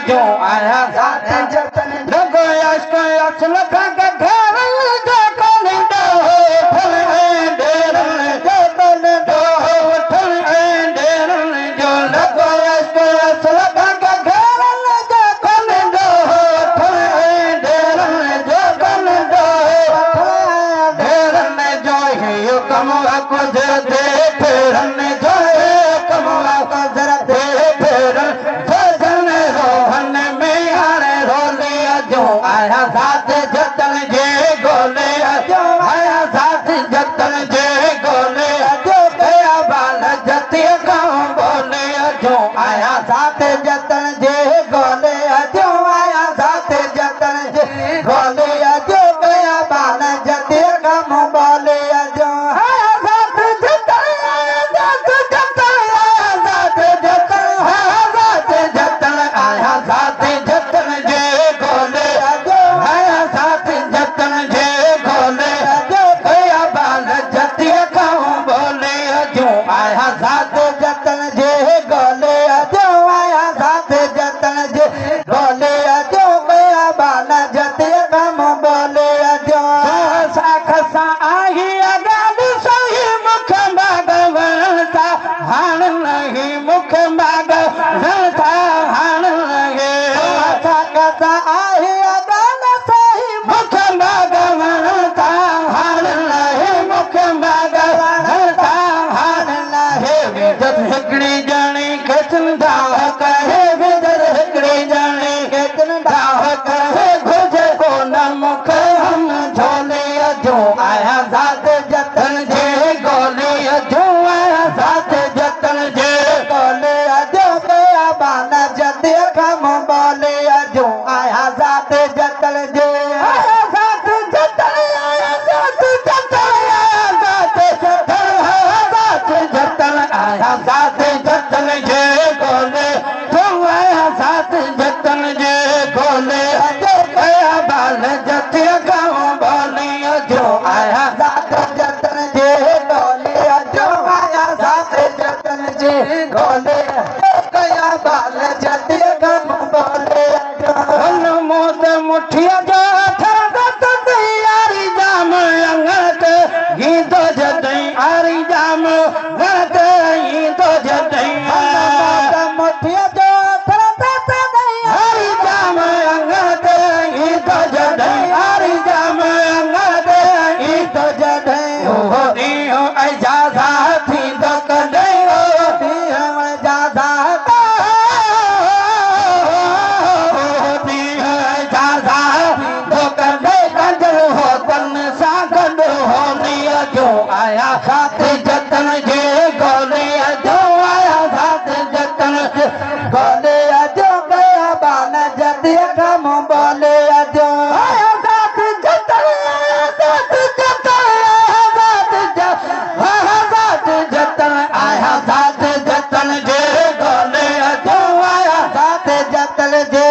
जो आया साथ जतन लगो अश्क असल का घर जो कन दो फल डेर जो कन दो फल डेर जो लगो अश्क असल का घर जो कन दो फल डेर जो कन दो डेर जो है कमवा को दे फेरन जो कमवा को दे फेरन जन रोहन में आरे रोले जो आया साथ जतन जे गोले जो आया साथ जतन जे गोले जो गया बाल जति गाँव बोले जो आया साथ जतन जे गोले जो आया साथ जतन जे गोले जो गया बाल जति गाँव बोले जो आया साथ जतन आया साथ जतन जे गोले जो आया साथ जतन जे गोले जो गया बाल जति गाँव बोले जो आया साथ जतन जे गोले जो आया साथ जतन जे गोले जो गया बाल जति गाँव बोले जो साख सा आई अगाल सही मुख भगवंता हाण नहीं मुख भगवंता हाण नहीं साख सा आई अगाल सही मुख भगवंता हाण नहीं मुख भगवंता हाण नहीं विजत हिकड़ी जाने खेतन दाह कहे विजत हिकड़ी जाने खेतन दाह कहे गुजे को न मुख हम झोले जो आया साथ जतन जे गोले जो आया साथ जतन जे गोले जो गया बाल जति कम बोले जो आया साथ जतन जे आया साथ जतन आया साथ जतन आया साथ जतन आया साथ जतन आया साथ जतन जे गोले जो आया साथ जतन जे गोले जो गया बाल जति कम बोले जो आया साथ जतन जे गोले जो आया साथ जतन जे गोले गया बाल जति कम बोले जो मोद मुठिया जो यारी जाम अंगत गीत जतई आरी जाम गत गीत जतई मुठिया जो हरी जाम अंगत गीत जतई आरी जाम अंगत गीत जतई हो दियो ऐसा साथी तो कदे हो दियो ऐसा साथी दियो ऐसा साथी तो कदे कंजर हो तन सागड हो लिया जो आया साथ जतन जे गोले जो आया साथ जतन जे गोले जो गया बाल जति कम बोले जो आया साथ जतन आया साथ जतन आया साथ जतन आया साथ जतन जे गोले जो आया साथ जतन जे